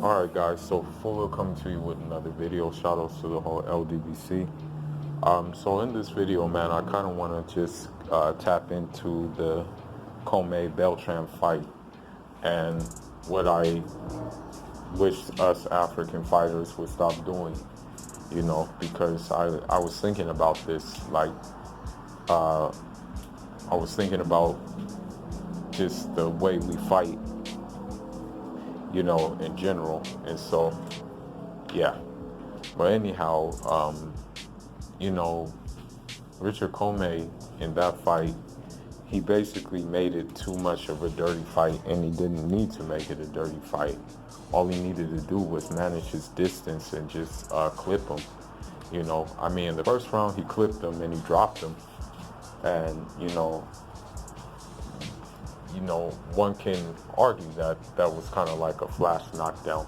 Alright guys, so before we come to you with another video, shout outs to the whole LDBC. So in this video, man, I kind of want to just tap into the Commey Beltran fight and what I wish us African fighters would stop doing, because I was thinking about this, uh, I was thinking about just the way we fight, in general. And so, yeah. But anyhow, you know, Richard Commey in that fight, he basically made it too much of a dirty fight, and he didn't need to make it a dirty fight. All he needed to do was manage his distance and just clip him. I mean, in the first round, he clipped him and he dropped him. And, one can argue that that was kind of like a flash knockdown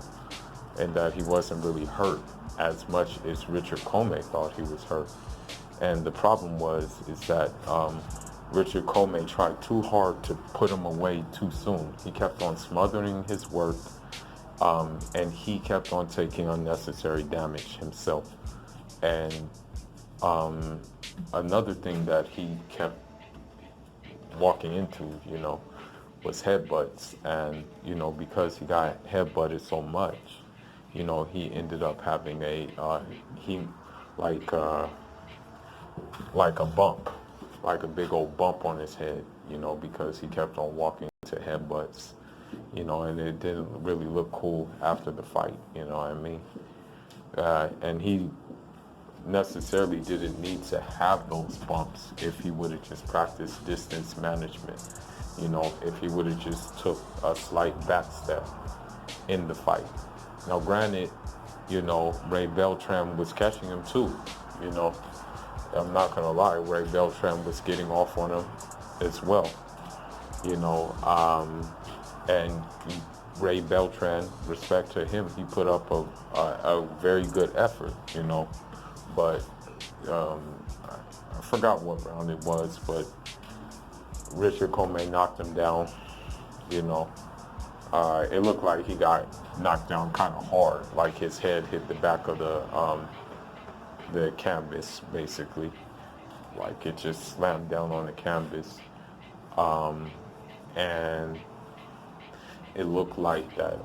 and that he wasn't really hurt as much as Richard Commey thought he was hurt. And the problem is that Richard Commey tried too hard to put him away too soon. He kept on smothering his work, and he kept on taking unnecessary damage himself. And another thing that he kept walking into, was headbutts. And, because he got headbutted so much, he ended up having like a bump, like a big old bump on his head, because he kept on walking into headbutts, and it didn't really look cool after the fight, you know what I mean? And he necessarily didn't need to have those bumps if he would have just practiced distance management, if he would have just took a slight back step in the fight. Now, granted, Ray Beltran was catching him too, I'm not gonna lie, Ray Beltran was getting off on him as well, and Ray Beltran, respect to him, he put up a very good effort, but I forgot what round it was, but Richard Commey knocked him down, it looked like he got knocked down kind of hard, like his head hit the back of the canvas, basically, like it just slammed down on the canvas, and it looked like that,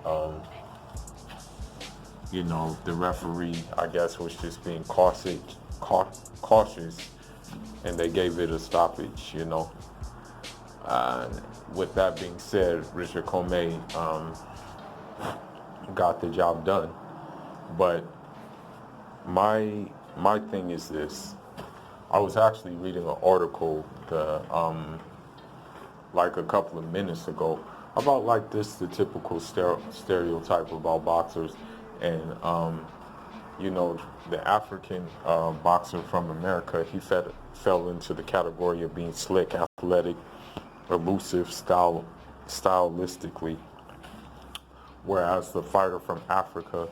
the referee, I guess, was just being cautious, and they gave it a stoppage, And with that being said, Richard Commey got the job done. But my thing is this: I was actually reading an article like a couple of minutes ago about like the typical stereotype about boxers, and the African boxer from America, he fell into the category of being slick, athletic, elusive, stylistically, whereas the fighter from Africa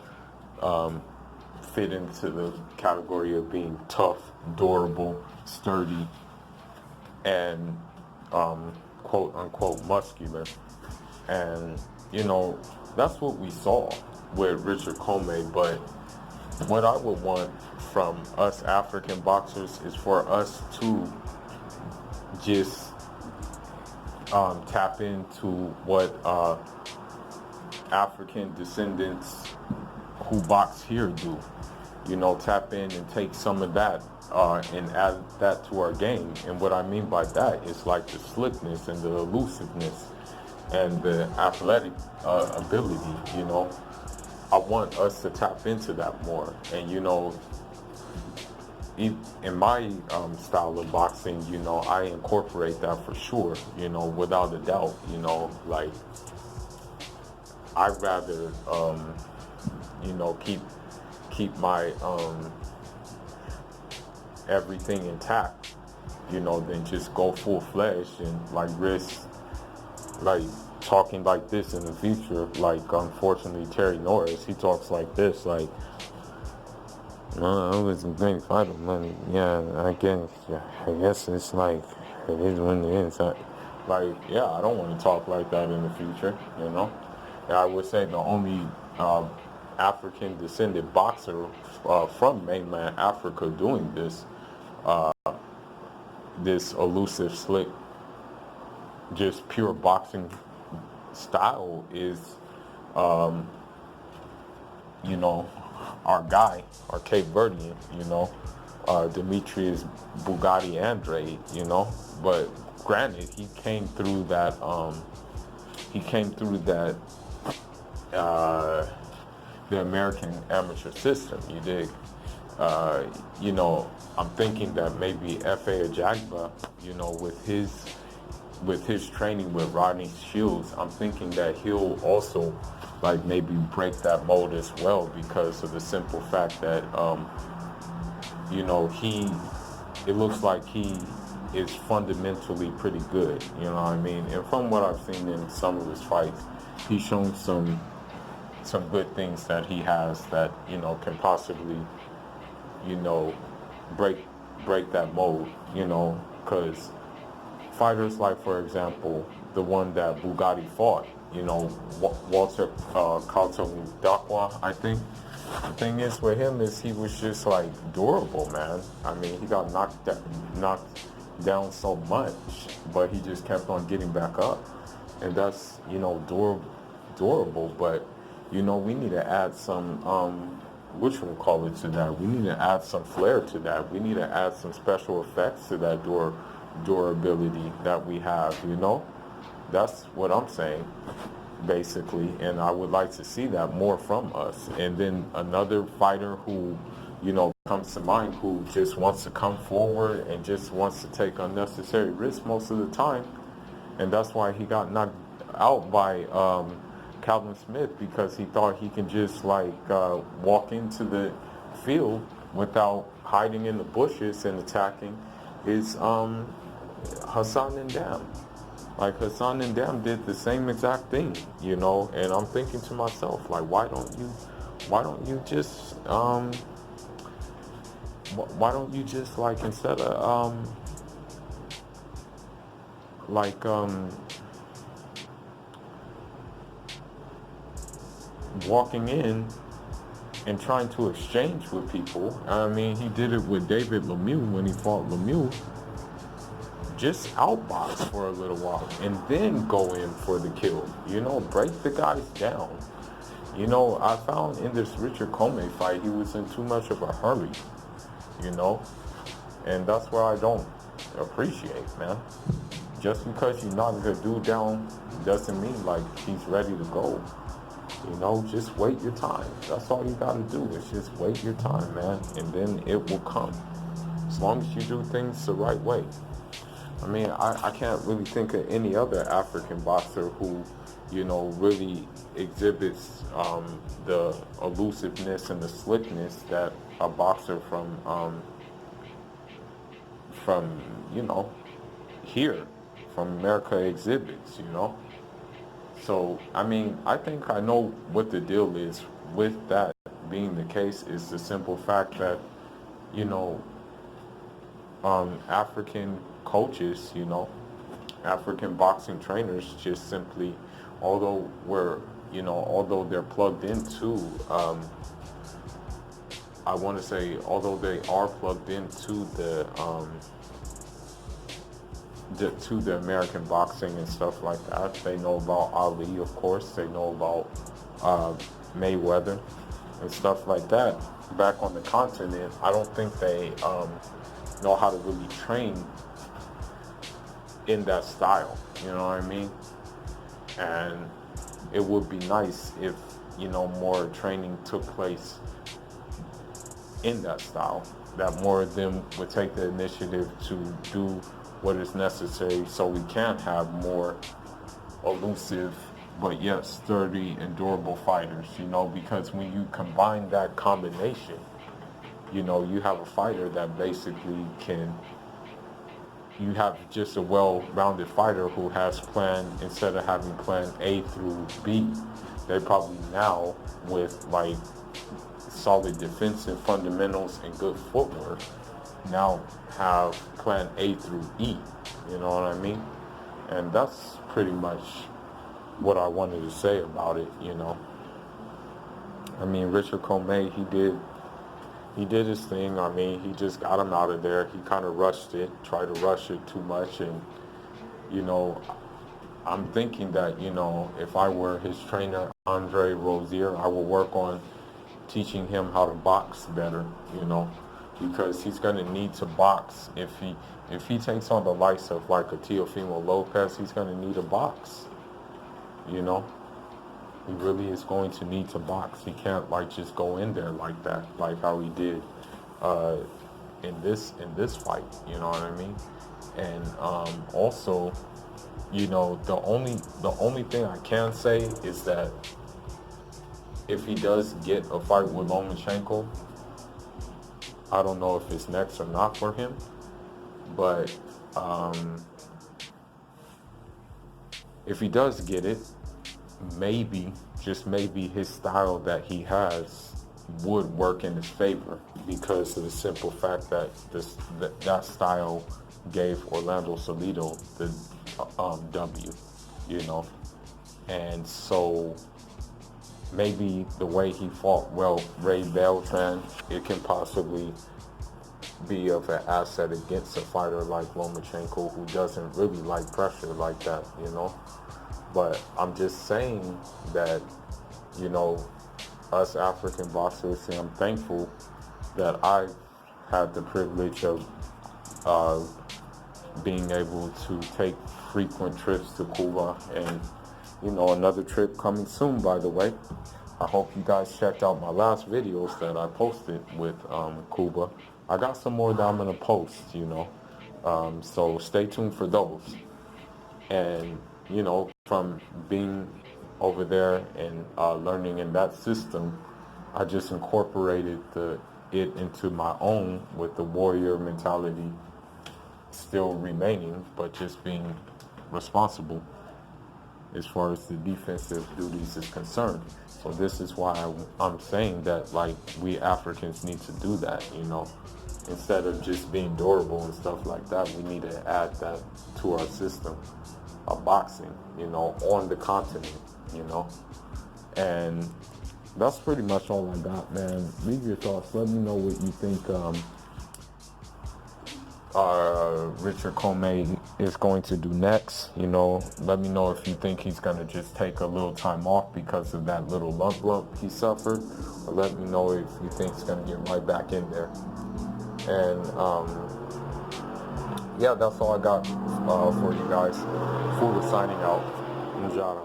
fit into the category of being tough, durable, sturdy, and quote unquote muscular. And that's what we saw with Richard Commey. But what I would want from us African boxers is for us to just tap into what African descendants who box here do. Tap in and take some of that and add that to our game. And what I mean by that is like the slickness and the elusiveness and the athletic ability. I want us to tap into that more. And in my style of boxing, I incorporate that for sure, without a doubt. Like, I'd rather keep my everything intact, than just go full-fledged and like risk like talking like this in the future. Like, unfortunately, Terry Norris, he talks like this, like, no, I was a great fighter, man. Yeah, I guess it's like, it is what it is. Like, yeah, I don't want to talk like that in the future, And I would say the only uh, African descended boxer from mainland Africa doing this, this elusive, slick, just pure boxing style is, you know, our guy, our Cape Verdean, you know, Demetrius Bugatti Andrade, you know. But granted, he came through that, uh, the American amateur system, you dig? Uh, you know, I'm thinking that maybe F.A. Ajagba, you know, with his training with Rodney Shields, I'm thinking that he'll also like maybe break that mold as well, because of the simple fact that you know, it looks like he is fundamentally pretty good, you know what I mean? And from what I've seen in some of his fights, he's shown some good things that he has that, you know, can possibly, you know, break that mold, you know, because fighters like, for example, the one that Bugatti fought, you know, Walter Dakwa, I think. The thing is with him is he was just like durable, man. I mean, he got knocked down so much, but he just kept on getting back up, and that's, you know, durable. But you know, we need to add some which we'll call it to that. We need to add some flair to that. We need to add some special effects to that durability that we have, you know? That's what I'm saying, basically. And I would like to see that more from us. And then another fighter who, you know, comes to mind, who just wants to come forward and just wants to take unnecessary risks most of the time. And that's why he got knocked out by Calvin Smith, because he thought he can just like walk into the field without hiding in the bushes and attacking, is Hassan Ndam. Like, Hassan Ndam did the same exact thing, you know. And I'm thinking to myself, like, why don't you just like, instead of walking in and trying to exchange with people. I mean, he did it with David Lemieux when he fought Lemieux. Just outbox for a little while and then go in for the kill. You know, break the guys down. You know, I found in this Richard Commey fight, he was in too much of a hurry, you know, and that's what I don't appreciate, man. Just because you knock the dude down doesn't mean like he's ready to go. You know, just wait your time. That's all you gotta do, is just wait your time, man, and then it will come. As long as you do things the right way. I mean, I can't really think of any other African boxer who, you know, really exhibits the elusiveness and the slickness that a boxer from you know, here, from America exhibits, you know. So, I mean, I think I know what the deal is with that being the case, is the simple fact that, you know, African coaches, you know, African boxing trainers just simply, although they're plugged into, I want to say, although they are plugged into to the American boxing and stuff like that. They know about Ali, of course. They know about Mayweather and stuff like that. Back on the continent, I don't think they know how to really train in that style. You know what I mean? And it would be nice if, you know, more training took place in that style. That more of them would take the initiative to do what is necessary, so we can have more elusive but yet sturdy and durable fighters, you know, because when you combine that combination, you know, you have a fighter that basically you have just a well-rounded fighter who has instead of having plan A through B, they probably now, with like solid defensive fundamentals and good footwork, now have plan A through E, you know what I mean? And that's pretty much what I wanted to say about it, you know. I mean, Richard Commey, he did his thing. I mean, he just got him out of there. He kind of rushed it, tried to rush it too much, and you know, I'm thinking that, if I were his trainer, Andre Rozier, I will work on teaching him how to box better, because he's going to need to box. If he takes on the likes of like a Teofimo Lopez, he's going to need a box, you know. He really is going to need to box. He can't like just go in there like that, like how he did uh, in this fight. You know what I mean? And also, the only thing I can say is that if he does get a fight with Lomachenko, I don't know if it's next or not for him, but if he does get it, maybe, just maybe, his style that he has would work in his favor because of the simple fact that that style gave Orlando Salido the W, and so maybe the way he fought Ray Beltran, it can possibly be of an asset against a fighter like Lomachenko who doesn't really like pressure like that, But I'm just saying that, us African boxers, and I'm thankful that I've had the privilege of being able to take frequent trips to Cuba, and another trip coming soon, by the way. I hope you guys checked out my last videos that I posted with Cuba. I got some more that I'm gonna post, so stay tuned for those. And from being over there and learning in that system, I just incorporated it into my own, with the warrior mentality still remaining, but just being responsible as far as the defensive duties is concerned. So this is why I'm saying that, like, we Africans need to do that, instead of just being durable and stuff like that. We need to add that to our system of boxing, on the continent, and that's pretty much all I got, man. Leave your thoughts. Let me know what you think Richard Commey is going to do next. Let me know if you think he's going to just take a little time off because of that little lump he suffered, or let me know if you think he's going to get right back in there. And yeah, that's all I got for you guys. Full signing out. Njara.